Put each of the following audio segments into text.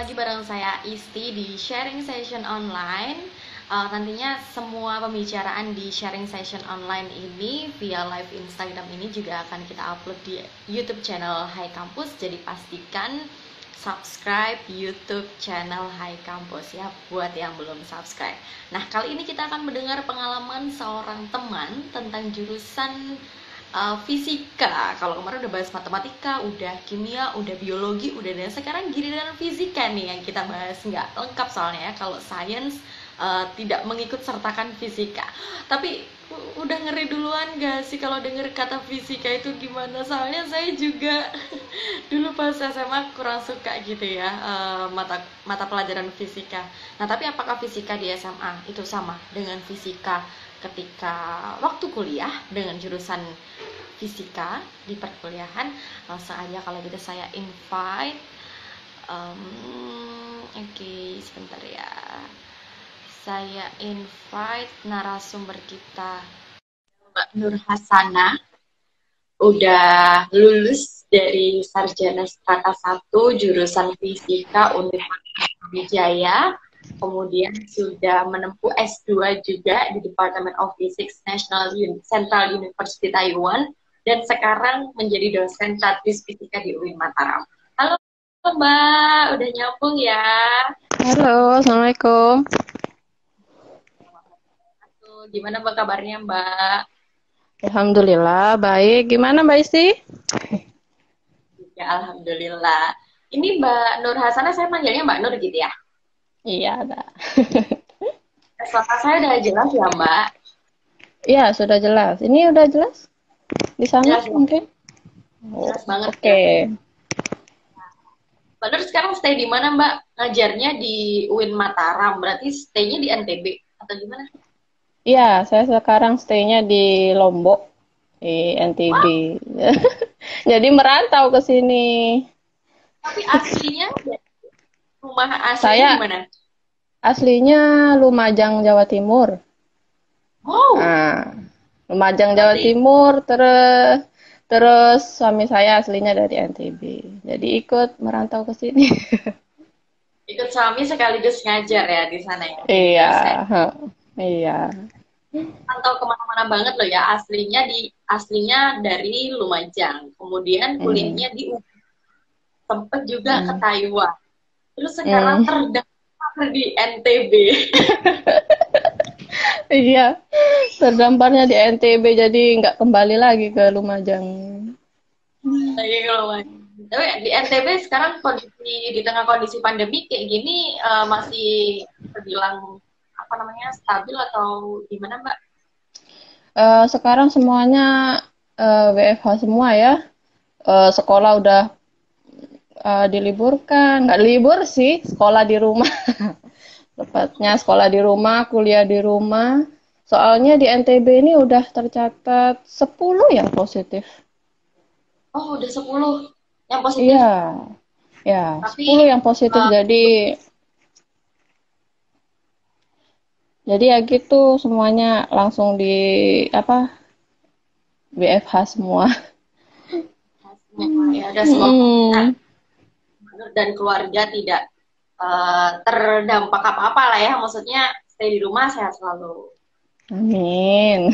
lagi bareng saya Isti di sharing session online. Nantinya semua pembicaraan di sharing session online ini via live Instagram ini juga akan kita upload di YouTube channel Hai Kampus. Jadi pastikan subscribe YouTube channel Hai Kampus ya buat yang belum subscribe. Nah, kali ini kita akan mendengar pengalaman seorang teman tentang jurusan fisika. Kalau kemarin udah bahas matematika, udah kimia, udah biologi, udah, dan sekarang giliran fisika nih yang kita bahas. Nggak lengkap soalnya ya kalau sains tidak mengikut sertakan fisika. Tapi udah ngeri duluan gak sih kalau denger kata fisika itu gimana? Soalnya saya juga dulu pas SMA kurang suka gitu ya mata pelajaran fisika. Nah, tapi apakah fisika di SMA itu sama dengan fisika ketika waktu kuliah dengan jurusan fisika di perkuliahan? Langsung aja kalau gitu saya invite. Oke, sebentar ya. Saya invite narasumber kita, Mbak Nur Hasana, udah lulus dari Sarjana Strata 1 jurusan Fisika Universitas Wijaya, kemudian sudah menempuh S2 juga di Department of Physics Central University Taiwan, dan sekarang menjadi dosen Tadris Fisika di UIN Mataram. Halo Mbak, udah nyambung ya? Halo, Assalamualaikum. Gimana Mbak kabarnya Mbak? Alhamdulillah, baik. Gimana Mbak Isti? Ya, alhamdulillah. Ini Mbak Nur Hasana, saya manggilnya Mbak Nur gitu ya? Iya, ada. Suara saya udah jelas ya Mbak? Iya, sudah jelas. Ini udah jelas? Di sana Jelas, mungkin? Oh, jelas banget ya. oke. Mbak Nur sekarang stay di mana Mbak? Ngajarnya di UIN Mataram, berarti stay-nya di NTB atau gimana? Iya, saya sekarang stay-nya di Lombok, di NTB. Wah, Jadi merantau ke sini. tapi aslinya, rumah aslinya di Saya mana? aslinya Lumajang, Jawa Timur. Oh, Nah, Lumajang, Jawa berarti Timur, terus suami saya aslinya dari NTB. Jadi ikut merantau ke sini. ikut suami sekaligus ngajar ya di sana ya, jadi Iya, dosen. heeh, iya. Pantau kemana-mana banget loh ya, aslinya dari Lumajang, kemudian Hmm, kuliahnya di UPI, sempet juga ke hmm, Taiwan, terus sekarang hmm. terdaftar di NTB. Iya, terdamparnya di NTB jadi nggak kembali lagi ke Lumajang. Lagi ke Lumajang. Tapi di NTB sekarang di tengah kondisi pandemi kayak gini, masih terbilang apa namanya, stabil atau gimana Mbak? Sekarang semuanya WFH semua ya. Sekolah udah diliburkan, nggak libur sih, sekolah di rumah. Tepatnya sekolah di rumah, kuliah di rumah. Soalnya di NTB ini udah tercatat 10 yang positif. Oh, udah 10 yang positif, Iya, ya, 10 tapi yang positif. uh, Jadi ya gitu semuanya langsung di apa WFH semua. ya udah, semoga Mm-mm. dan keluarga tidak terdampak apa-apa lah ya, maksudnya stay di rumah sehat selalu. Amin.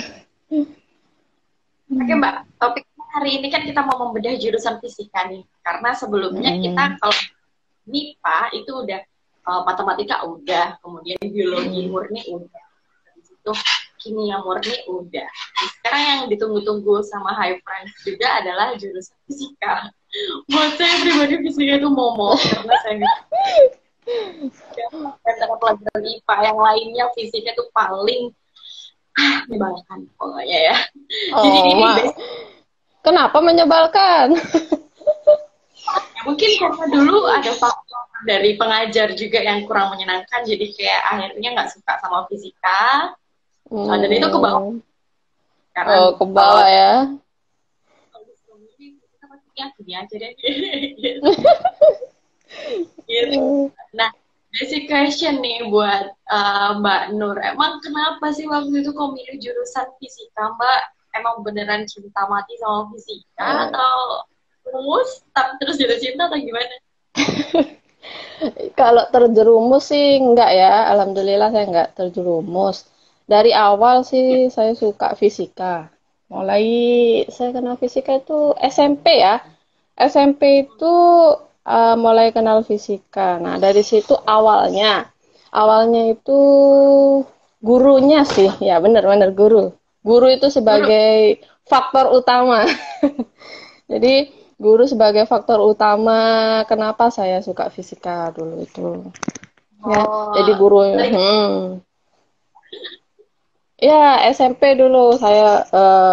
Oke Mbak, topiknya hari ini kan kita mau membedah jurusan fisika nih, karena sebelumnya kita Mm-mm. kalau MIPA itu udah, matematika udah, kemudian biologi Mm-mm. murni udah, habis itu kimia murni udah. Nah, sekarang yang ditunggu-tunggu sama High Friends juga adalah jurusan fisika. Buat saya pribadi fisika itu momok, karena saya nggak antara pelajaran IPA yang lainnya, fisika itu paling menyebalkan pokoknya ya. Jadi Oh, ini basic, kenapa menyebalkan? mungkin karena dulu ada faktor dari pengajar juga yang kurang menyenangkan, jadi kayak akhirnya nggak suka sama fisika. Dan itu ke bawah Hmm. sekarang, Oh, ke kalau bawah ya. kita pastinya gini aja deh. Gitu. Hmm. Nah, basic question nih buat Mbak Nur. Emang kenapa sih waktu itu kok milih jurusan fisika, Mbak? Emang beneran cinta mati sama fisika, atau rumus tapi terus jatuh cinta, atau gimana? Kalau terjerumus sih enggak ya, alhamdulillah saya enggak terjerumus. Dari awal sih saya suka fisika. Mulai saya kenal fisika itu SMP ya. SMP itu mulai kenal fisika. Nah, dari situ awalnya. Awalnya itu gurunya sih, ya benar-benar guru. Guru itu Guru. sebagai faktor utama. Jadi guru sebagai faktor utama kenapa saya suka fisika dulu itu. Ya, jadi Oh, guru. dari Ya, SMP dulu saya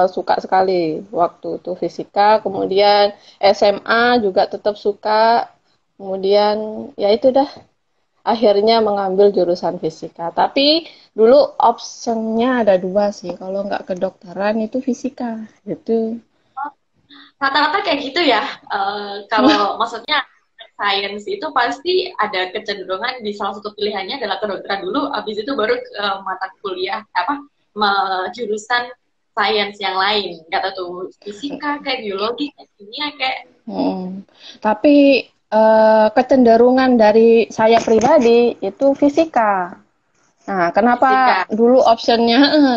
suka sekali waktu itu fisika. Kemudian SMA juga tetap suka. Kemudian ya itu dah akhirnya mengambil jurusan fisika. Tapi dulu optionnya ada dua sih. Kalau nggak kedokteran itu fisika gitu. rata-rata kayak gitu ya. Kalau maksudnya science itu pasti ada kecenderungan di salah satu pilihannya adalah kedokteran dulu, habis itu baru mata kuliah apa jurusan science yang lain. Kata tuh fisika kayak biologi kayak kimia kayak Tapi kecenderungan dari saya pribadi itu fisika. Nah, fisika.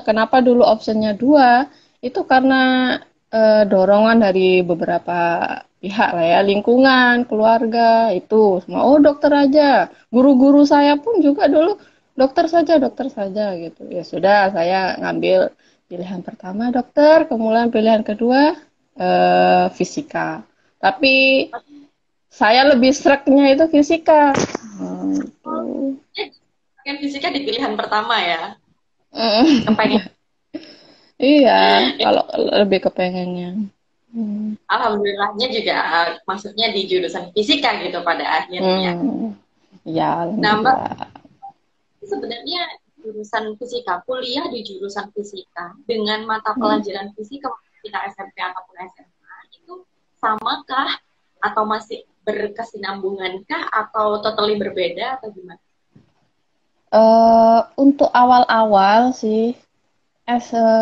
kenapa dulu optionnya dua? Itu karena dorongan dari beberapa pihak lah ya, lingkungan, keluarga itu semua. Oh, dokter aja. Guru-guru saya pun juga dulu dokter saja gitu. Ya sudah, saya ngambil pilihan pertama dokter, kemudian pilihan kedua fisika. Tapi saya lebih sreknya itu fisika. Gitu. Kan fisika di pilihan pertama ya. Mm. Kepengen. Iya, kalau lebih kepengennya. Hmm. Alhamdulillahnya juga maksudnya di jurusan fisika gitu pada akhirnya. Hmm. Ya, Nah, Mbak, alhamdulillah. sebenarnya jurusan fisika, kuliah di jurusan fisika dengan mata Hmm. pelajaran fisika kita SMP ataupun SMA itu samakah atau masih berkesinambungankah atau totally berbeda atau gimana? Untuk awal-awal sih,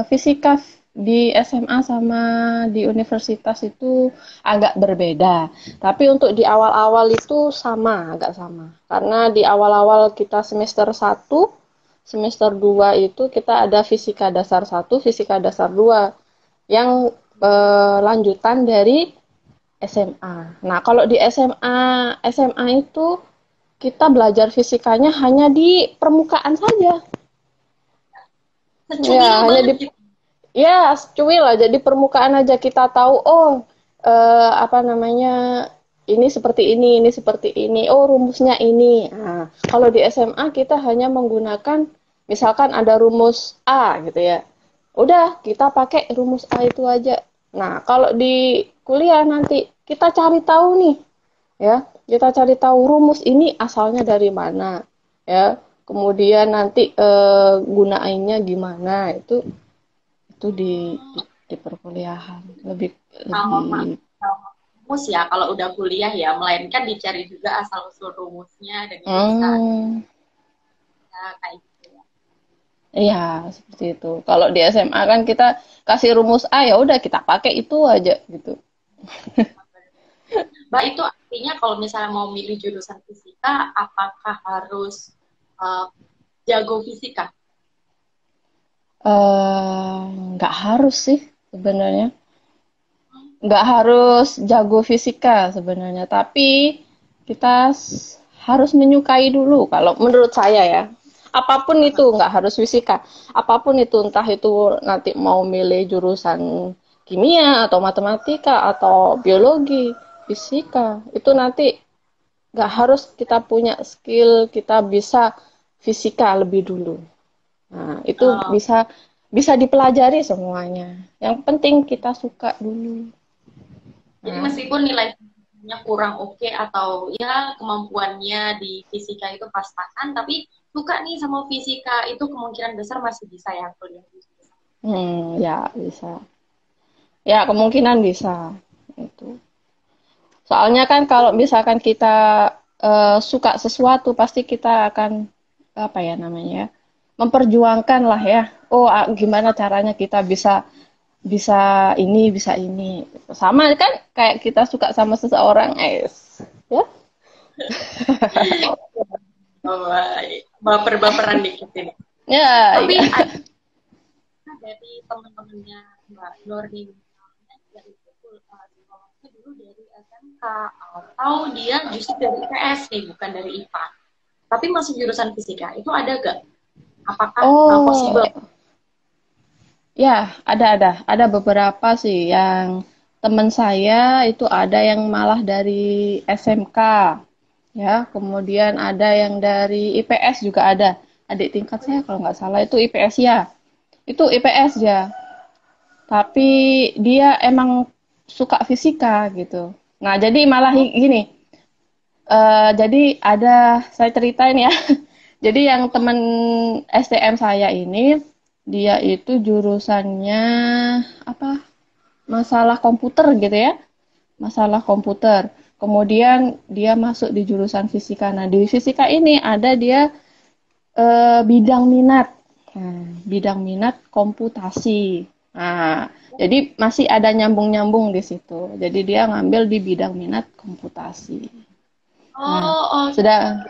fisika di SMA sama di universitas itu agak berbeda. Tapi untuk di awal-awal itu sama, agak sama. Karena di awal-awal kita semester 1, semester 2 itu kita ada fisika dasar 1, fisika dasar 2 yang lanjutan dari SMA. Nah, kalau di SMA itu kita belajar fisikanya hanya di permukaan saja. Secuil Ya, hanya banget di gitu. ya cuy lah. Jadi permukaan aja kita tahu. Oh, apa namanya? Ini seperti ini. Oh, rumusnya ini. Nah, kalau di SMA kita hanya menggunakan, misalkan ada rumus A gitu ya. Udah, kita pakai rumus A itu aja. Nah, kalau di kuliah nanti kita cari tahu nih, ya kita cari tahu rumus ini asalnya dari mana, ya kemudian nanti gunainnya gimana, itu di perkuliahan lebih Kalau lebih rumus ya kalau udah kuliah ya, melainkan dicari juga asal usul rumusnya dan itu bisa hmm, kayak gitu ya. iya seperti itu. Kalau di SMA kan kita kasih rumus A, ya udah kita pakai itu aja gitu. Mbak, itu artinya kalau misalnya mau milih jurusan fisika, apakah harus uh, jago fisika? Eh, nggak harus sih sebenarnya. Nggak harus jago fisika sebenarnya, tapi kita harus menyukai dulu kalau menurut saya ya. Apapun itu, nggak harus fisika. Apapun itu, entah itu nanti mau milih jurusan kimia atau matematika atau biologi, fisika, itu nanti nggak harus kita punya skill, kita bisa fisika lebih dulu. Nah, itu Uh, bisa bisa dipelajari semuanya. Yang penting kita suka dulu. jadi Nah, meskipun nilainya kurang oke atau ya kemampuannya di fisika itu pas-pasan, tapi suka nih sama fisika itu kemungkinan besar masih bisa ya kuliah di jurusan. ya bisa. Ya, kemungkinan bisa. Itu. Soalnya kan kalau misalkan kita suka sesuatu, pasti kita akan apa ya namanya ya, memperjuangkan lah ya. Oh, gimana caranya kita bisa bisa ini, bisa ini. Sama kan kayak kita suka sama seseorang, ya. Oh, baper-baperan dikit ini. Ya, Tapi ya. ada dari teman-temannya Mbak Nur nih, misalnya dia itu sekolahnya dulu dari SMK atau dia justru dari IPS nih, bukan dari IPA. Tapi masuk jurusan fisika, itu ada gak? Apakah possible? Oh, ya, ada beberapa sih yang teman saya itu ada yang malah dari SMK, ya, kemudian ada yang dari IPS juga ada. Adik tingkat saya kalau nggak salah itu IPS ya, itu IPS ya. Tapi dia emang suka fisika gitu. Nah, jadi malah gini, jadi ada saya ceritain ya. Jadi yang teman STM saya ini dia itu jurusannya apa? Masalah komputer gitu ya. Masalah komputer. Kemudian dia masuk di jurusan fisika. Nah, di fisika ini ada dia bidang minat. Nah, bidang minat komputasi. Nah, jadi masih ada nyambung-nyambung di situ. Jadi dia ngambil di bidang minat komputasi. Nah, Oh, oh, sudah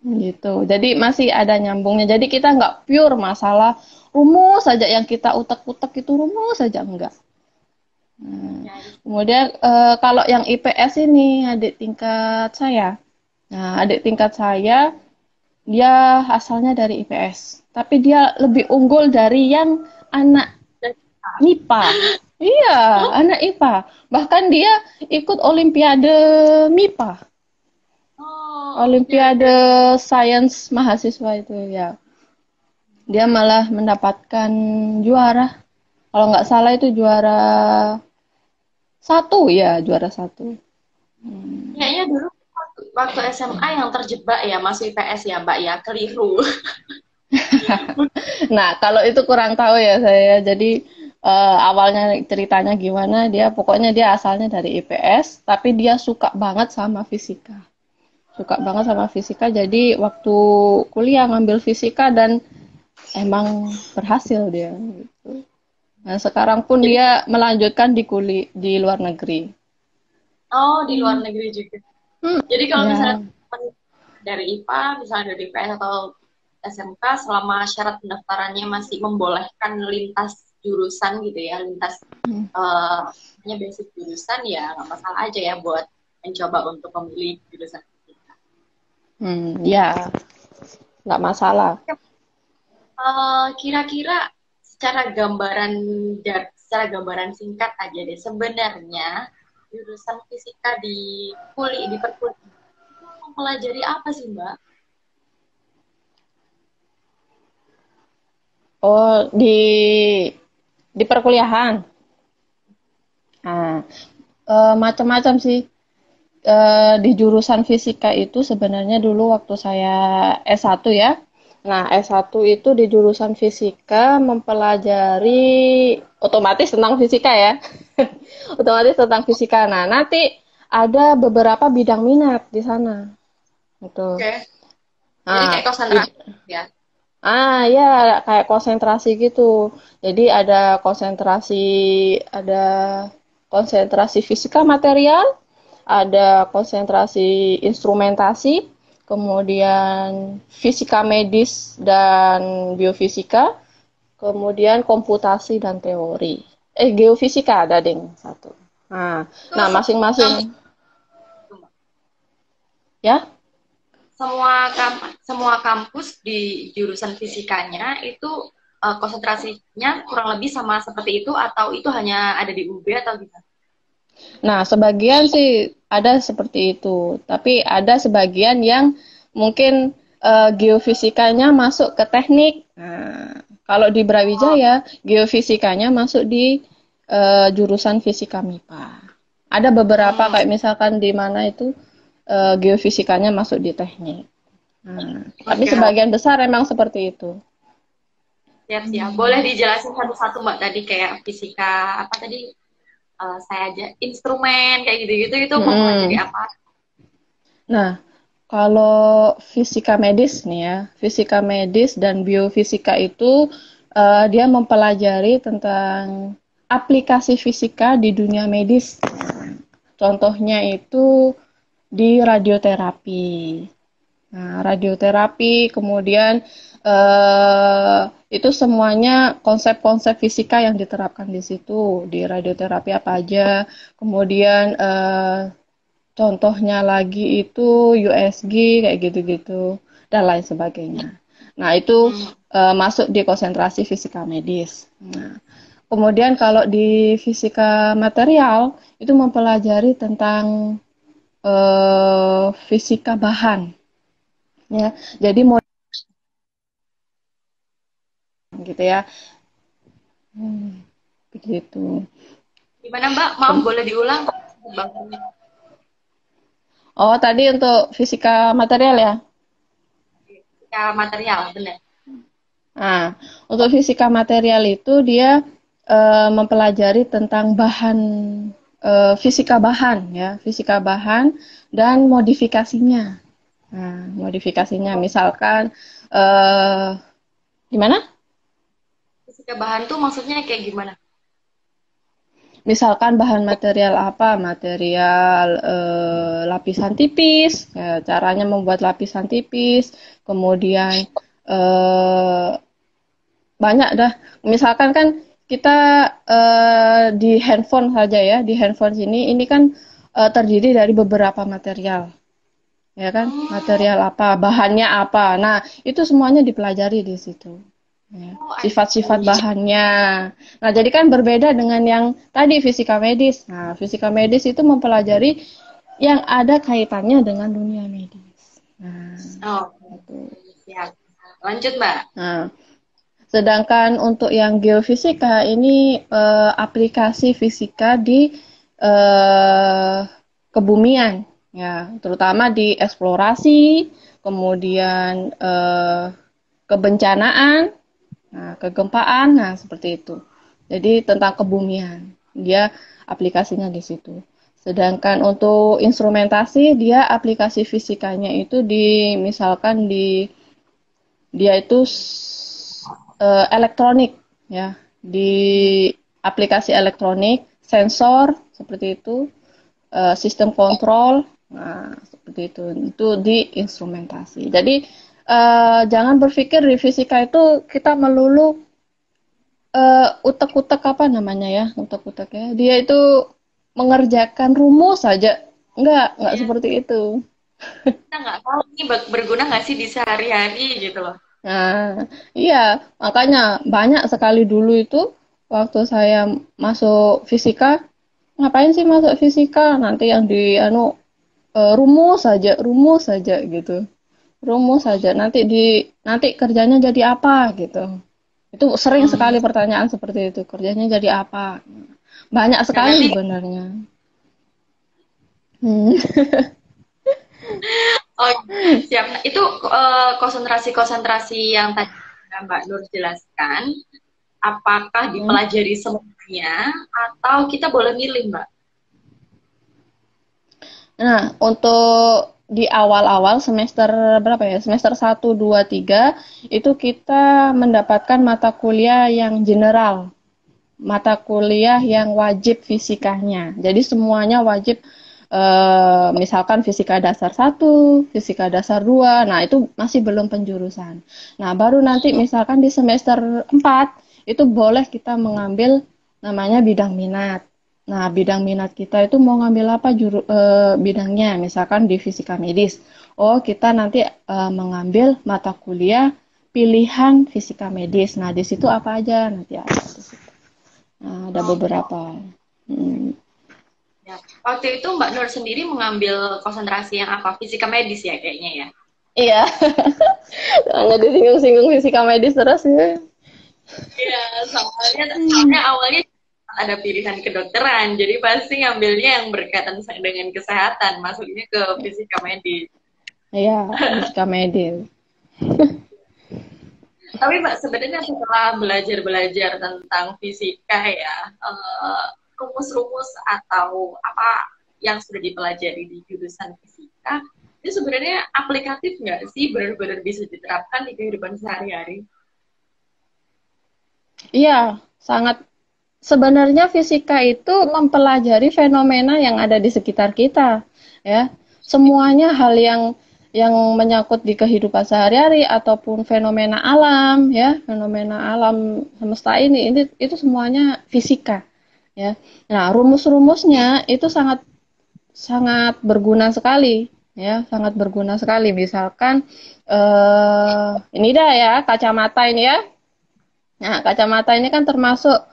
gitu. Jadi masih ada nyambungnya. Jadi kita nggak pure masalah rumus saja yang kita utek-utek itu rumus saja enggak. Nah, ya, kemudian kalau yang IPS ini adik tingkat saya. Nah, adik tingkat saya dia asalnya dari IPS, tapi dia lebih unggul dari yang anak MIPA. Iya, anak IPA. Bahkan dia ikut Olimpiade MIPA. oh, oke, oke. Olimpiade Sains mahasiswa itu ya. Dia malah mendapatkan juara. Kalau nggak salah itu juara satu ya, juara satu. Kayaknya dulu waktu SMA yang terjebak ya masuk IPS ya Mbak ya, keliru. Nah, kalau itu kurang tahu ya saya. Jadi awalnya ceritanya gimana? Dia pokoknya dia asalnya dari IPS, tapi dia suka banget sama fisika. Suka banget sama fisika. Jadi waktu kuliah ngambil fisika dan emang berhasil dia gitu. Nah, sekarang pun Jadi, dia melanjutkan di luar negeri. oh di luar negeri juga. Jadi kalau misalnya Ya. dari IPA, misalnya dari IPS atau SMK, selama syarat pendaftarannya masih membolehkan lintas jurusan gitu ya, lintas basic jurusan ya nggak masalah aja ya buat mencoba untuk memilih jurusan kita. Ya, nggak masalah. Kira-kira secara gambaran singkat aja deh, sebenarnya jurusan fisika di perkuliahan itu mempelajari apa sih Mbak? Oh, di perkuliahan. Nah, macam-macam sih. Di jurusan fisika itu sebenarnya dulu waktu saya S1 ya. Nah, S1 itu di jurusan fisika mempelajari otomatis tentang fisika ya. Otomatis tentang fisika. Nah, nanti ada beberapa bidang minat di sana. Gitu. Oke. Jadi Nah, kayak konsentrasi ya. ya kayak konsentrasi gitu. Jadi ada konsentrasi fisika material, ada konsentrasi instrumentasi, kemudian fisika medis dan biofisika, kemudian komputasi dan teori. Geofisika ada ding satu. Nah, Itu nah masing-masing ya. semua kampus di jurusan fisikanya itu konsentrasinya kurang lebih sama seperti itu atau itu hanya ada di UB atau gimana? Nah, sebagian sih ada seperti itu, tapi ada sebagian yang mungkin geofisikanya masuk ke teknik. Nah, kalau di Oh, Brawijaya, geofisikanya masuk di jurusan fisika MIPA. Ada beberapa hmm, kayak misalkan di mana itu geofisikanya masuk di teknik. Nah, tapi oke. sebagian besar emang seperti itu. Siap, siap. Boleh dijelasin satu-satu Mbak tadi kayak fisika apa tadi saya aja instrumen kayak gitu-gitu itu mempelajari Hmm. apa? Nah, kalau fisika medis nih ya, fisika medis dan biofisika itu dia mempelajari tentang aplikasi fisika di dunia medis. Contohnya itu di radioterapi. Nah, radioterapi, kemudian itu semuanya konsep-konsep fisika yang diterapkan di situ. Di radioterapi apa aja. Kemudian contohnya lagi itu USG kayak gitu-gitu dan lain sebagainya. Nah, itu Hmm. masuk di konsentrasi fisika medis. Nah, kemudian kalau di fisika material itu mempelajari tentang fisika bahan ya. Jadi mau gitu ya. Hmm, begitu. Gimana Mbak? Mau boleh diulang? Bang? Oh, tadi untuk fisika material ya. Ya, material, benar. Nah, untuk fisika material itu dia mempelajari tentang bahan fisika bahan ya, fisika bahan dan modifikasinya. Nah, modifikasinya misalkan eh gimana? Fisika bahan tuh maksudnya kayak gimana? Misalkan bahan material apa? Material lapisan tipis, ya, caranya membuat lapisan tipis, kemudian eh, banyak dah. Misalkan kan kita di handphone saja ya, di handphone ini kan terdiri dari beberapa material, ya kan? Hmm, Material apa, bahannya apa. Nah, itu semuanya dipelajari di situ. Ya. oh, I Sifat-sifat see. bahannya. Nah, jadi kan berbeda dengan yang tadi fisika medis. Nah, fisika medis itu mempelajari yang ada kaitannya dengan dunia medis. Nah, Oh, itu. siap. Lanjut Mbak. Nah, sedangkan untuk yang geofisika ini aplikasi fisika di eh, kebumian, ya, terutama di eksplorasi, kemudian kebencanaan, nah, kegempaan, nah seperti itu. Jadi tentang kebumian, dia aplikasinya di situ. Sedangkan untuk instrumentasi, dia aplikasi fisikanya itu di misalkan di dia itu elektronik ya, di aplikasi elektronik, sensor seperti itu, sistem kontrol, nah seperti itu di instrumentasi. Jadi jangan berpikir di fisika itu kita melulu utek-utek apa namanya ya, utek-utek ya. Dia itu mengerjakan rumus saja, enggak Iya, seperti itu. kita nggak tahu ini berguna nggak sih di sehari-hari gitu loh. Nah, iya, makanya banyak sekali dulu itu waktu saya masuk fisika, ngapain sih masuk fisika? Nanti yang di anu rumus saja gitu. Rumus saja. Nanti kerjanya jadi apa gitu. Itu sering Hmm. sekali pertanyaan seperti itu. Kerjanya jadi apa? Banyak Nah, sekali berarti sebenarnya. Hmm. oh siap. Nah, itu konsentrasi-konsentrasi yang tadi Mbak Nur jelaskan, apakah dipelajari semuanya atau kita boleh milih Mbak? Nah, untuk di awal-awal semester berapa ya? Semester 1, 2, 3 itu kita mendapatkan mata kuliah yang general, mata kuliah yang wajib fisikanya. Jadi semuanya wajib misalkan fisika dasar 1, fisika dasar 2. Nah, itu masih belum penjurusan. Nah, baru nanti misalkan di semester 4 itu boleh kita mengambil namanya bidang minat. Nah, bidang minat kita itu mau ngambil apa bidangnya, misalkan di fisika medis. Oh, kita nanti mengambil mata kuliah pilihan fisika medis. Nah, di situ apa aja nanti ada di situ. Nah, ada Oke. beberapa. Hmm, Ya. Waktu itu Mbak Nur sendiri mengambil konsentrasi yang apa? Fisika medis ya kayaknya ya. iya, hanya disinggung-singgung fisika medis terus ya. Iya, soalnya awalnya ada pilihan kedokteran, jadi pasti ngambilnya yang berkaitan dengan kesehatan, masuknya ke fisika medis. Iya, fisika medis. Tapi Mbak, sebenarnya setelah belajar-belajar tentang fisika ya, rumus-rumus atau apa yang sudah dipelajari di jurusan fisika, itu sebenarnya aplikatif nggak sih, benar-benar bisa diterapkan di kehidupan sehari-hari? Iya, sangat. Sebenarnya fisika itu mempelajari fenomena yang ada di sekitar kita, ya. semuanya hal yang menyangkut di kehidupan sehari-hari ataupun fenomena alam ya, fenomena alam semesta ini itu semuanya fisika ya. Nah, rumus-rumusnya itu sangat sangat berguna sekali ya, sangat berguna sekali. Misalkan ini dah ya kacamata ini ya. Nah, kacamata ini kan termasuk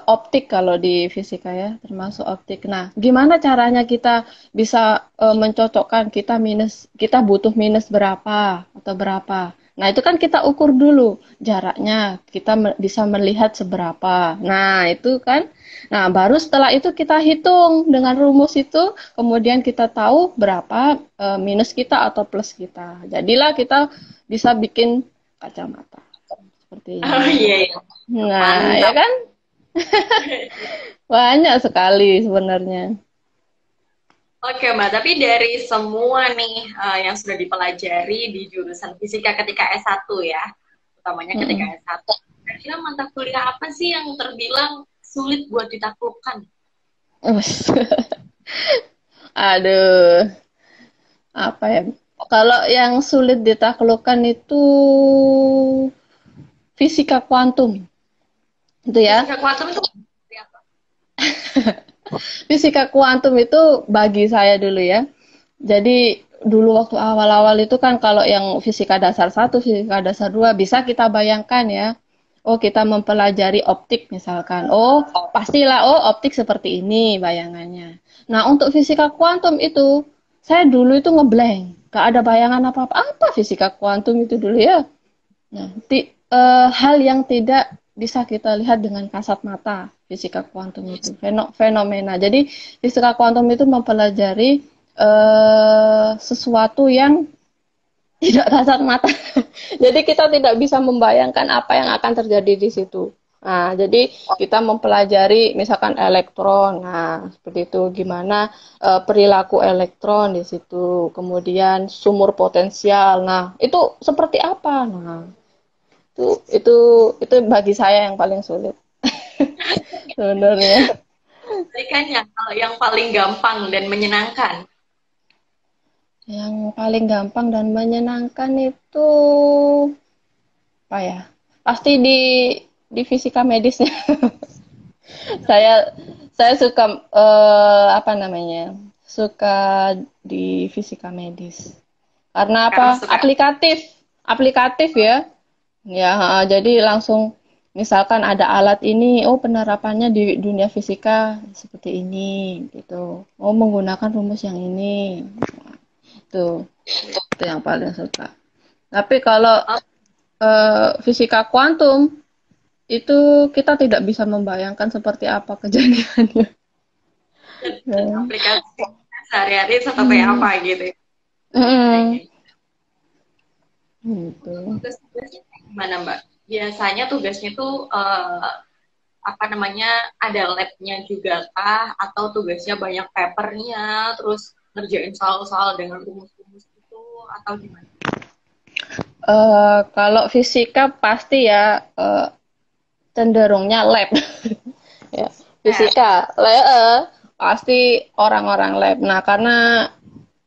optik kalau di fisika ya, termasuk optik. Nah, gimana caranya kita bisa mencocokkan kita butuh minus berapa atau berapa. Nah, itu kan kita ukur dulu jaraknya, kita bisa melihat seberapa. Nah, itu kan. Nah, baru setelah itu kita hitung dengan rumus itu, kemudian kita tahu berapa minus kita atau plus kita. Jadilah kita bisa bikin kacamata seperti Oh ini. iya, iya. Nah, ya Mantap. kan? Banyak sekali sebenarnya. Oke, Mbak, tapi dari semua nih yang sudah dipelajari di jurusan fisika ketika S1 ya, utamanya ketika Mm-mm. S1, kira-kira mata kuliah apa sih yang terbilang sulit buat ditaklukkan? Us. Aduh, apa ya? Kalau yang sulit ditaklukkan itu fisika kuantum. Itu ya. Fisika kuantum itu seperti apa? Fisika kuantum itu bagi saya dulu ya. Jadi dulu waktu awal-awal itu kan kalau yang fisika dasar satu, fisika dasar 2 bisa kita bayangkan ya. Oh, kita mempelajari optik misalkan. Oh, pastilah oh optik seperti ini bayangannya. Nah, untuk fisika kuantum itu saya dulu itu ngeblank. Gak ada bayangan apa-apa. Apa fisika kuantum itu dulu ya? Nah, hal yang tidak bisa kita lihat dengan kasat mata, fisika kuantum itu fenomena. Jadi fisika kuantum itu mempelajari sesuatu yang tidak kasat mata. Jadi kita tidak bisa membayangkan apa yang akan terjadi di situ. Nah, jadi kita mempelajari misalkan elektron. Nah, seperti itu gimana perilaku elektron di situ. Kemudian sumur potensial. Nah, itu seperti apa? Nah, itu itu bagi saya yang paling sulit sebenarnya. Jadi kan yang paling gampang dan menyenangkan. Yang paling gampang dan menyenangkan itu apa ya? Pasti di fisika medisnya. saya saya suka apa namanya? Suka di fisika medis. Karena Karena apa? suka Aplikatif. Aplikatif ya. Ya, jadi langsung misalkan ada alat ini, oh penerapannya di dunia fisika seperti ini gitu. Oh menggunakan rumus yang ini. Itu yang paling suka. Tapi kalau oh, fisika kuantum itu kita tidak bisa membayangkan seperti apa kejadiannya. Ya. aplikasi sehari-hari seperti Hmm. apa gitu. Hmm. Kayak Gitu. untuk tugas-tugasnya kayak gimana, Mbak? Biasanya tugasnya tuh apa namanya, ada labnya juga kah? Atau tugasnya banyak papernya, terus ngerjain soal-soal dengan rumus-rumus itu, atau gimana? Kalau fisika pasti ya cenderungnya lab. Ya, Eh, fisika, pasti orang-orang lab. Nah, karena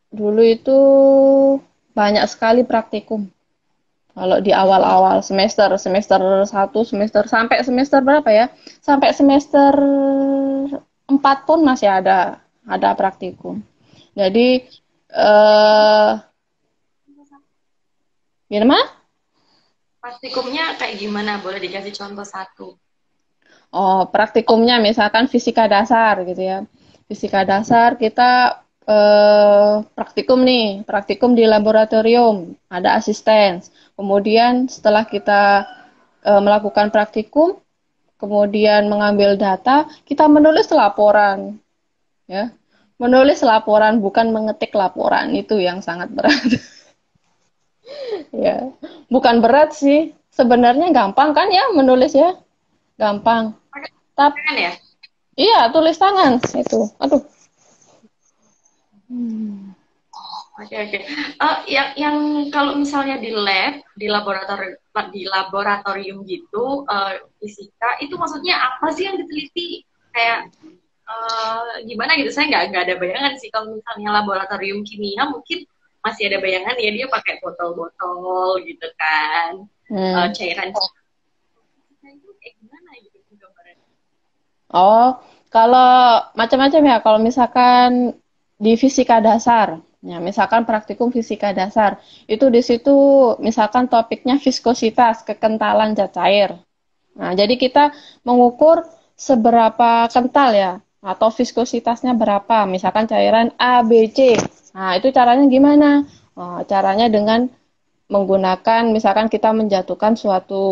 dulu itu banyak sekali praktikum. Kalau di awal-awal semester 1, semester sampai semester berapa ya? Sampai semester 4 pun masih ada praktikum. Jadi gimana? praktikumnya kayak gimana? Boleh dikasih contoh satu? Oh, praktikumnya misalkan fisika dasar gitu ya. Fisika dasar kita praktikum nih, praktikum di laboratorium, ada asisten. Kemudian setelah kita melakukan praktikum, kemudian mengambil data, kita menulis laporan, ya. Menulis laporan bukan mengetik laporan itu yang sangat berat. Ya, bukan berat sih. Sebenarnya gampang kan ya menulis ya, gampang. Tapi Kan ya? iya, tulis tangan itu. Aduh. Hmm. Oke, oke. Yang kalau misalnya di lab, di laboratorium gitu, fisika itu maksudnya apa sih yang diteliti? Kayak gimana gitu, saya nggak ada bayangan sih. Kalau misalnya laboratorium kimia mungkin masih ada bayangan ya, dia pakai botol-botol gitu kan, Hmm. cairan itu kayak gimana gitu gambarannya. Oh, kalau macam-macam ya. Kalau misalkan di fisika dasar, ya misalkan praktikum fisika dasar, itu di situ misalkan topiknya viskositas, kekentalan zat cair. Nah, jadi kita mengukur seberapa kental ya, atau viskositasnya berapa. Misalkan cairan A, B, C. Nah, itu caranya gimana? Oh, caranya dengan menggunakan, misalkan kita menjatuhkan suatu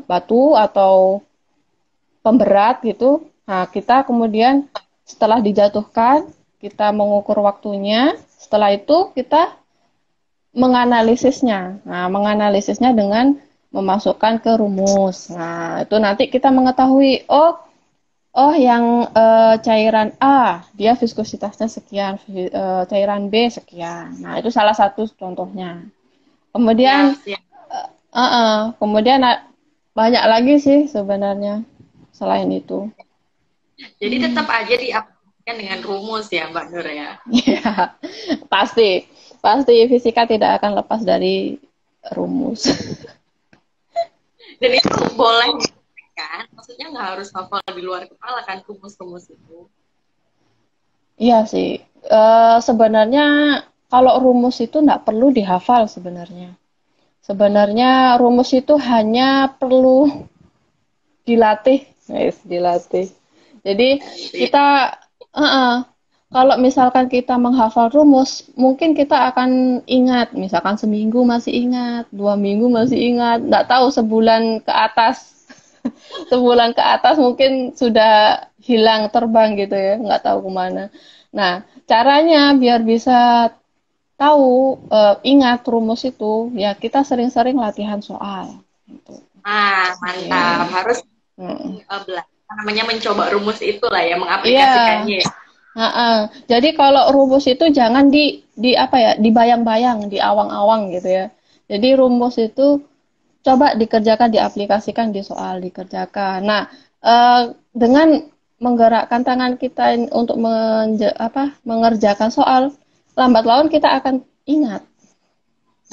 batu atau pemberat gitu. Nah, kita kemudian setelah dijatuhkan, kita mengukur waktunya. Setelah itu kita menganalisisnya. Nah, menganalisisnya dengan memasukkan ke rumus. Nah, itu nanti kita mengetahui, oh yang cairan A dia viskositasnya sekian, cairan B sekian. Nah, itu salah satu contohnya. Siap, Kemudian siap. kemudian banyak lagi sih sebenarnya selain itu. Jadi tetap aja diaplikasikan dengan rumus ya Mbak Nur ya. Ya, pasti. Pasti fisika tidak akan lepas dari rumus. Dan itu boleh kan, maksudnya nggak harus hafal di luar kepala kan rumus-rumus itu. Iya sih. Sebenarnya kalau rumus itu nggak perlu dihafal sebenarnya. Sebenarnya rumus itu hanya perlu dilatih, guys, dilatih. Jadi Gitu ya. kita, kalau misalkan kita menghafal rumus, mungkin kita akan ingat, misalkan seminggu masih ingat, 2 minggu masih ingat, nggak tahu sebulan ke atas, sebulan ke atas mungkin sudah hilang terbang gitu ya, nggak tahu kemana. Nah, caranya biar bisa tahu, ingat rumus itu, ya kita sering-sering latihan soal. Gitu. Ah, mantap. Ya. Harus Mm. namanya mencoba rumus itulah ya, Iya. mengaplikasikannya ya. Jadi kalau rumus itu jangan di apa ya, dibayang-bayang, di awang-awang gitu ya. Jadi rumus itu coba dikerjakan, diaplikasikan di soal, dikerjakan. Nah, dengan menggerakkan tangan kita untuk mengerjakan soal, lambat laun kita akan ingat.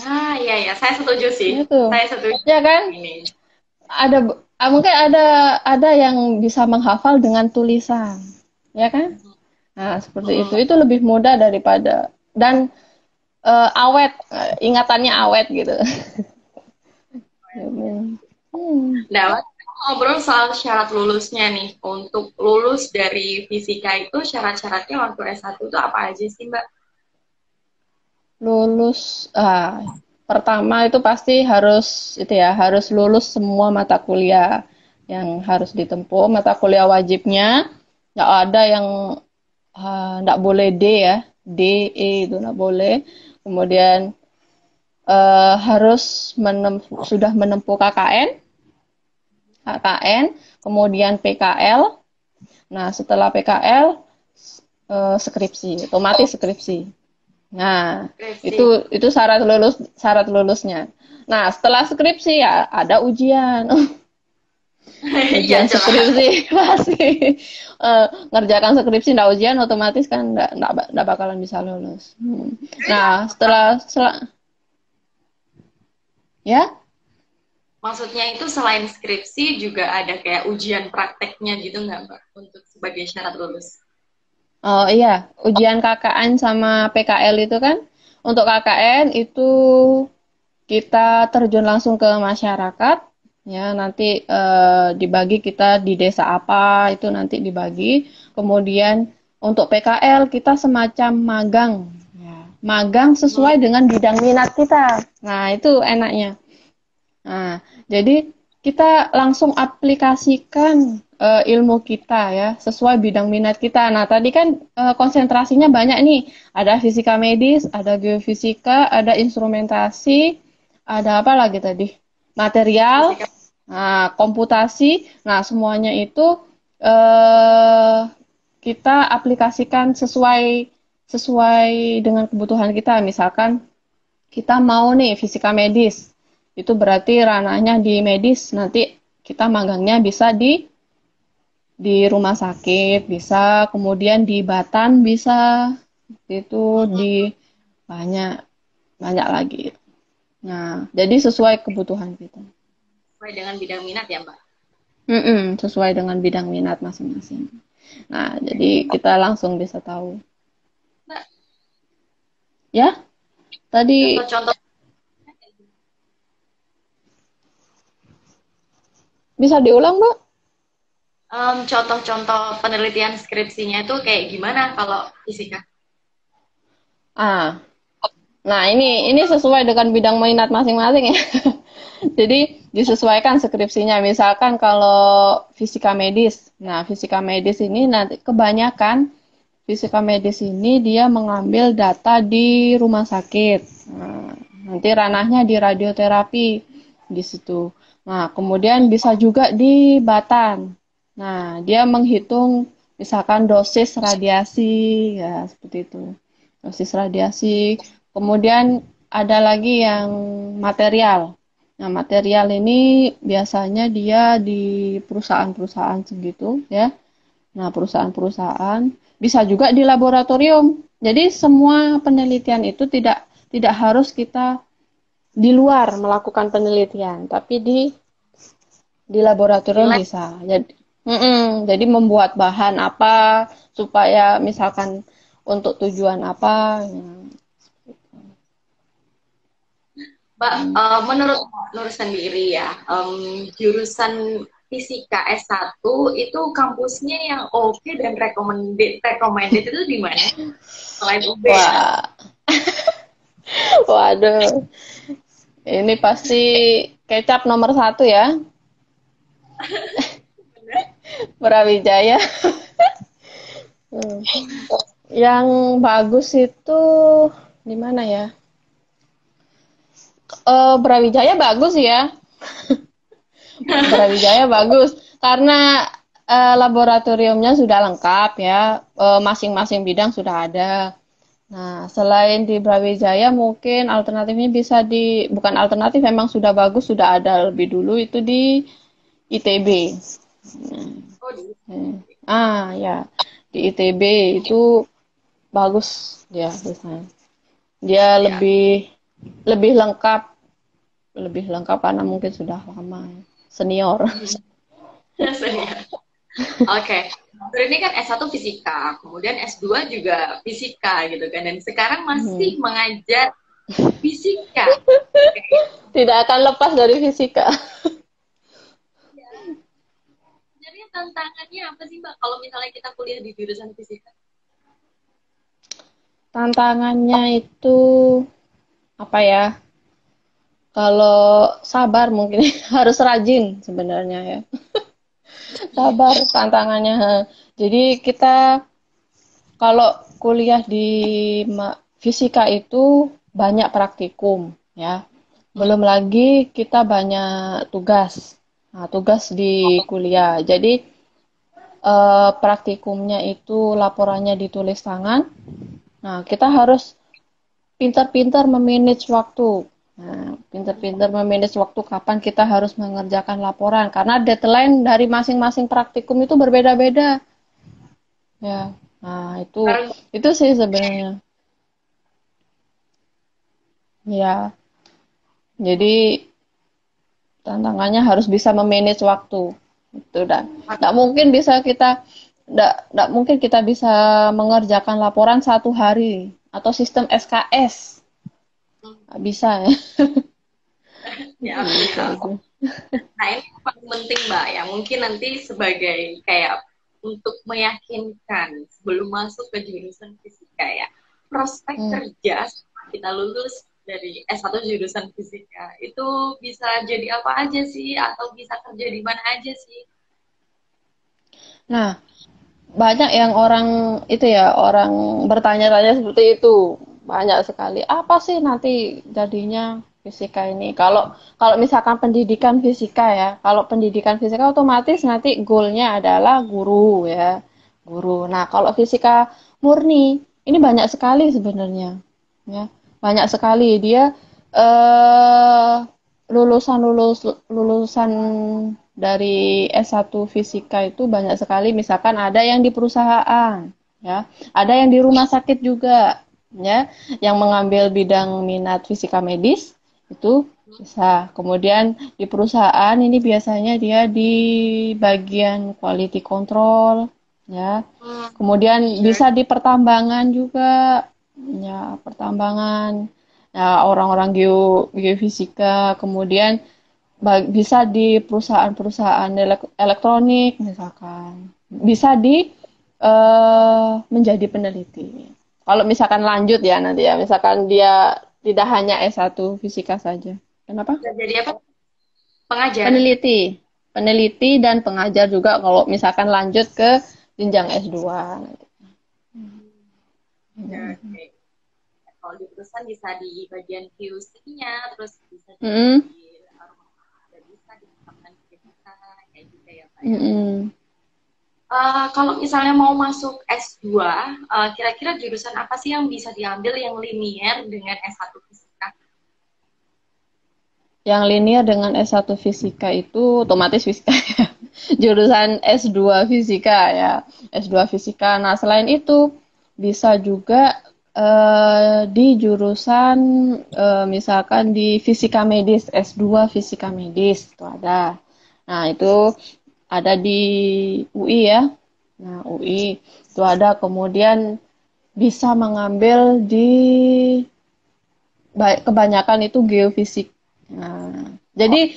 Ah, iya ya, saya setuju sih. Itu. Saya setuju Ya kan? ini. Mungkin ada yang bisa menghafal dengan tulisan. Ya kan? Nah, seperti itu. Mm-mm. Itu lebih mudah daripada dan awet, ingatannya awet gitu. Hmm. Nah, ngobrol soal syarat lulusnya nih. Untuk lulus dari fisika itu syarat-syaratnya waktu S1 itu apa aja sih, Mbak? Lulus, pertama itu pasti harus itu ya, harus lulus semua mata kuliah yang harus ditempuh, mata kuliah wajibnya. Nggak ada yang nggak boleh D ya, D, E itu nggak boleh. Kemudian harus sudah menempuh KKN, kemudian PKL. Nah, setelah PKL skripsi, otomatis skripsi. Nah, Skripsi. itu syarat lulusnya. Nah, setelah skripsi ya ada ujian. Iya, Ujian jelas. skripsi pasti ngerjakan skripsi nggak ujian otomatis kan nggak bakalan bisa lulus. Nah, setelah ya. Maksudnya itu selain skripsi juga ada kayak ujian prakteknya gitu nggak, Mbak? Untuk sebagai syarat lulus. Oh iya, ujian KKN sama PKL itu kan, untuk KKN itu kita terjun langsung ke masyarakat, ya nanti dibagi kita di desa apa itu nanti dibagi. Kemudian untuk PKL kita semacam magang, ya. Magang sesuai dengan bidang minat kita. Nah itu enaknya. Nah, jadi kita langsung aplikasikan ilmu kita ya sesuai bidang minat kita. Nah, tadi kan konsentrasinya banyak nih. Ada fisika medis, ada geofisika, ada instrumentasi, ada apa lagi tadi? Material, Fisika. nah, komputasi. Nah, semuanya itu eh, kita aplikasikan sesuai sesuai dengan kebutuhan kita. Misalkan kita mau nih fisika medis, itu berarti ranahnya di medis, nanti kita magangnya bisa di di rumah sakit bisa, kemudian di Batan bisa, itu Mhm. di banyak banyak lagi. Nah, jadi sesuai kebutuhan kita. Sesuai dengan bidang minat ya, Mbak. Sesuai dengan bidang minat masing-masing. Nah, Oke. jadi kita langsung bisa tahu. Mbak, Ya, tadi contoh-contoh bisa diulang, Mbak? contoh-contoh penelitian skripsinya itu kayak gimana kalau fisika? Ah, nah ini sesuai dengan bidang minat masing-masing ya. Jadi disesuaikan skripsinya. Misalkan kalau fisika medis. Nah, fisika medis ini nanti kebanyakan fisika medis ini dia mengambil data di rumah sakit. Nah, nanti ranahnya di radioterapi di situ. Nah, kemudian bisa juga di Batan. Nah, dia menghitung misalkan dosis radiasi ya seperti itu. Dosis radiasi. Kemudian ada lagi yang material. Nah, material ini biasanya dia di perusahaan-perusahaan segitu ya. Nah, perusahaan-perusahaan bisa juga di laboratorium. Jadi semua penelitian itu tidak harus kita di luar melakukan penelitian, tapi di Di laboratorium lab. bisa. Jadi membuat bahan apa supaya misalkan untuk tujuan apa. Ya. Mbak, menurut Nur sendiri ya, jurusan fisika S1 itu kampusnya yang oke dan recommended itu di mana? Selain UB ya. Wah, waduh, ini pasti kecap nomor satu ya, Brawijaya. Hmm. Yang bagus itu di mana ya? Brawijaya bagus ya. Brawijaya bagus karena laboratoriumnya sudah lengkap ya, masing-masing bidang sudah ada. Nah, selain di Brawijaya mungkin alternatifnya bisa bukan alternatif, memang sudah bagus, sudah ada lebih dulu itu di ITB. Oh, di Ya, di ITB itu bagus dia biasanya. Dia ya. lebih lengkap, karena mungkin sudah lama ya, senior. Oke. Ini kan S1 fisika, kemudian S2 juga fisika gitu kan. Dan sekarang Hmm. masih mengajar fisika. Tidak akan lepas dari fisika. Ya, sebenarnya tantangannya apa sih Mbak kalau misalnya kita kuliah di jurusan fisika? Tantangannya itu apa ya? Kalau sabar mungkin harus rajin sebenarnya ya. Iya. Sabar tantangannya. Jadi kita kalau kuliah di fisika itu banyak praktikum ya. Belum lagi kita banyak tugas. Nah, tugas di kuliah. Jadi praktikumnya itu laporannya ditulis tangan. Nah, kita harus pintar-pintar memanage waktu. Nah, pintar-pintar memanage waktu kapan kita harus mengerjakan laporan. Karena deadline dari masing-masing praktikum itu berbeda-beda. Ya, nah Bareng. itu sih sebenarnya. Ya, jadi tantangannya harus bisa memanage waktu. Itu dan tidak mungkin kita bisa mengerjakan laporan 1 hari atau sistem SKS. Nggak bisa ya. Ya, oke. Gitu. Nah, ini yang paling penting Mbak ya. Mungkin nanti sebagai kayak untuk meyakinkan sebelum masuk ke jurusan fisika ya. Prospek Hmm. kerja setelah kita lulus dari S1 jurusan fisika itu bisa jadi apa aja sih atau bisa kerja di mana aja sih? Nah, banyak yang orang itu ya, orang bertanya-tanya seperti itu. Banyak sekali. Apa sih nanti jadinya fisika ini? Kalau kalau misalkan pendidikan fisika ya, kalau pendidikan fisika otomatis nanti goalnya adalah guru ya, guru. Nah, kalau fisika murni ini banyak sekali sebenarnya, ya, banyak sekali dia lulusan lulusan dari S1 fisika itu banyak sekali, misalkan ada yang di perusahaan, ya, ada yang di rumah sakit juga, ya, yang mengambil bidang minat fisika medis itu bisa. Kemudian di perusahaan ini biasanya dia di bagian quality control, ya. Kemudian bisa di pertambangan juga, ya, pertambangan. Ya, orang-orang geofisika, kemudian bisa di perusahaan-perusahaan elektronik misalkan, bisa di menjadi peneliti. Kalau misalkan lanjut ya nanti ya, misalkan dia tidak hanya S1 fisika saja. Kenapa? Jadi apa? Pengajar. Peneliti. Peneliti dan pengajar juga kalau misalkan lanjut ke jenjang S2. Ya, oke. Kalau di perusahaan bisa di bagian QC-nya, terus bisa di Mm-mm. rumah bisa di departemen fisika, kayak gitu ya Pak ya. Kalau misalnya mau masuk S2, kira-kira jurusan apa sih yang bisa diambil yang linier dengan S1 fisika? Yang linear dengan S1 fisika itu otomatis fisika ya. Jurusan S2 fisika ya. S2 fisika. Nah, selain itu bisa juga di jurusan misalkan di fisika medis, S2 fisika medis itu ada. Nah, itu ada di UI ya. Nah, UI itu ada, kemudian bisa mengambil di kebanyakan itu geofisik. Nah, jadi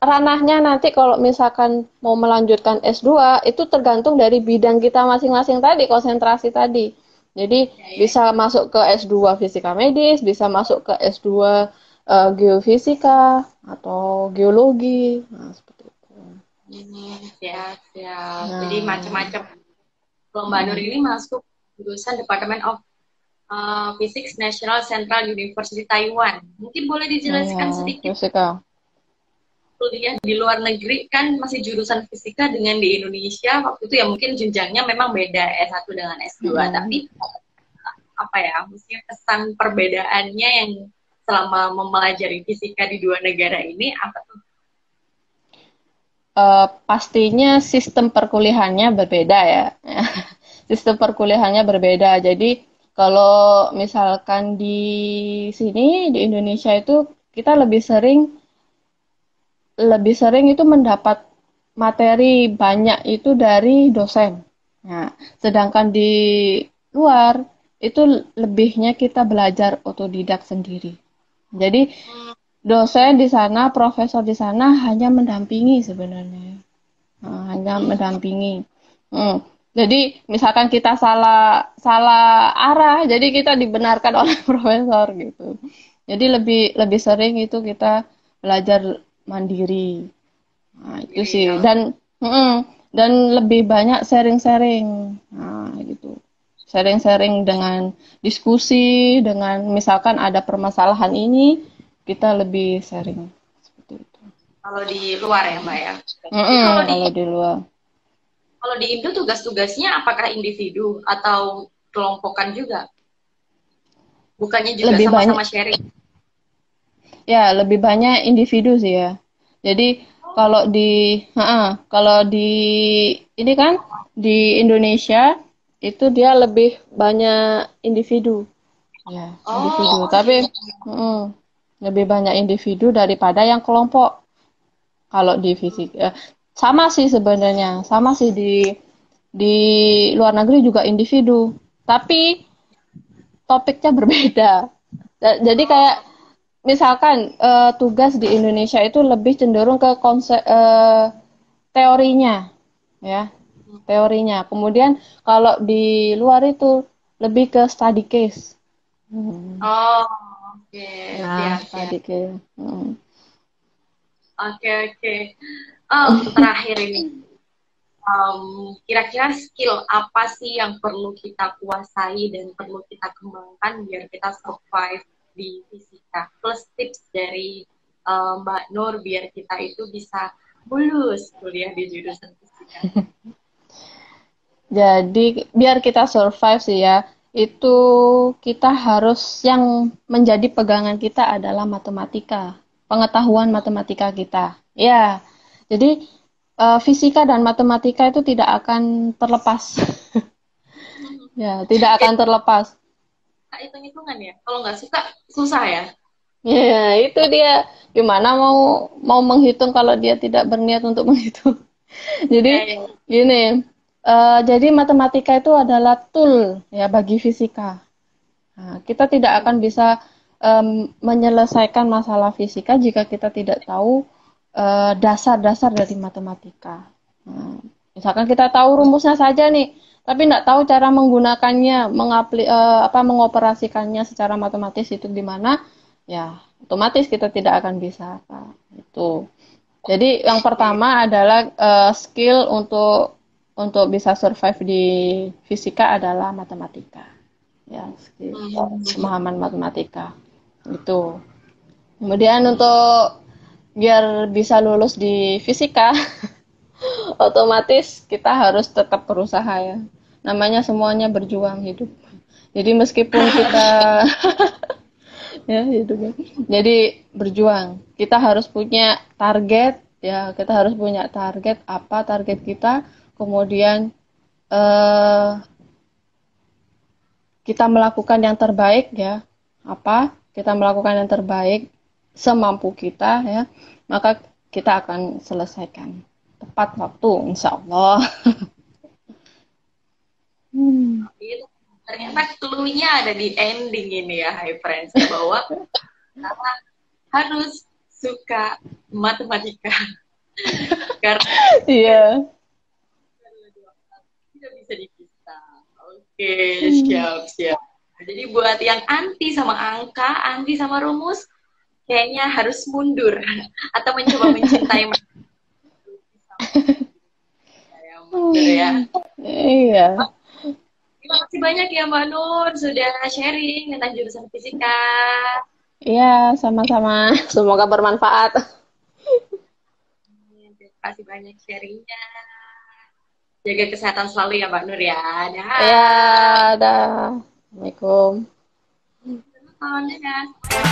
ranahnya nanti kalau misalkan mau melanjutkan S2 itu tergantung dari bidang kita masing-masing tadi, konsentrasi tadi. Jadi bisa masuk ke S2 fisika medis, bisa masuk ke S2 geofisika atau geologi. Nah, seperti itu. Siap, siap. Nah, Jadi macam-macam. Kalau Mbak Nur ini masuk jurusan Department of Physics National Central University Taiwan. Mungkin boleh dijelaskan ya, sedikit fisika. kuliah di luar negeri kan masih jurusan fisika dengan di Indonesia waktu itu ya mungkin jenjangnya memang beda S1 dengan S2 tapi apa ya maksudnya kesan perbedaannya yang selama mempelajari fisika di dua negara ini apa tuh? Pastinya sistem perkuliahannya berbeda ya. Sistem perkuliahannya berbeda. Jadi kalau misalkan di sini di Indonesia itu kita lebih sering itu mendapat materi banyak itu dari dosen. Nah, sedangkan di luar itu lebihnya kita belajar otodidak sendiri. Jadi dosen di sana, profesor di sana hanya mendampingi sebenarnya. Nah, hanya mendampingi. Jadi misalkan kita salah salah arah, jadi kita dibenarkan oleh profesor gitu. Jadi lebih lebih sering itu kita belajar mandiri. Nah, itu sih. Dan lebih banyak sharing-sharing. Nah, gitu. Sharing-sharing dengan diskusi, dengan misalkan ada permasalahan ini, kita lebih sharing seperti itu. Kalau di luar ya Mbak ya. Tapi kalau Kalau di luar. kalau di Indo tugas-tugasnya apakah individu atau kelompokan juga? Bukannya juga Lebih sama-sama banyak, sharing? ya lebih banyak individu sih ya. Jadi kalau di ini kan di Indonesia itu dia lebih banyak individu, ya individu. Tapi lebih banyak individu daripada yang kelompok. Kalau di fisik, sama sih sebenarnya, sama sih di luar negeri juga individu. Tapi topiknya berbeda. Jadi kayak misalkan tugas di Indonesia itu lebih cenderung ke konsep teorinya, ya teorinya. Kemudian kalau di luar itu lebih ke study case. Oh, oke, Nah, siap-siap. study case. Oke. Terakhir ini, kira-kira skill apa sih yang perlu kita kuasai dan perlu kita kembangkan biar kita survive di fisika? Plus tips dari Mbak Nur biar kita itu bisa lulus kuliah di jurusan fisika. Jadi biar kita survive sih ya, itu kita harus yang menjadi pegangan kita adalah matematika, pengetahuan matematika kita. Ya, jadi fisika dan matematika itu tidak akan terlepas. Ya, tidak akan terlepas. Hitung-hitungan ya. Kalau nggak suka, susah ya. Ya, itu dia. Gimana mau menghitung kalau dia tidak berniat untuk menghitung. Jadi Ya, ya. gini, jadi matematika itu adalah tool ya bagi fisika. Nah, kita tidak akan bisa menyelesaikan masalah fisika jika kita tidak tahu dasar-dasar dari matematika. Nah, misalkan kita tahu rumusnya saja nih, tapi tidak tahu cara menggunakannya, mengoperasikannya secara matematis itu gimana, ya otomatis kita tidak akan bisa. Nah, itu. Jadi yang pertama adalah skill untuk bisa survive di fisika adalah matematika. Ya, skill pemahaman matematika. Itu. Kemudian untuk biar bisa lulus di fisika, otomatis kita harus tetap berusaha ya. Namanya semuanya berjuang hidup. Jadi meskipun kita ya hidupnya. Jadi berjuang. Kita harus punya target ya, kita harus punya target apa target kita, kemudian kita melakukan yang terbaik ya. Apa? Kita melakukan yang terbaik semampu kita ya, maka kita akan selesaikan tepat waktu insya Allah. Itu ternyata clue-nya ada di ending ini ya, Hai Friends, bahwa kita harus suka matematika karena Iya. tidak bisa dipisah. Oke, siap. Jadi buat yang anti sama angka, anti sama rumus, kayaknya harus mundur atau mencoba mencintai ya. Iya. Terima kasih banyak ya Mbak Nur sudah sharing tentang jurusan fisika. Iya, sama-sama. Semoga bermanfaat. Terima kasih banyak sharingnya. Jaga kesehatan selalu ya Mbak Nur ya. Dah. Iya, dah. Assalamualaikum. Selamat malam ya.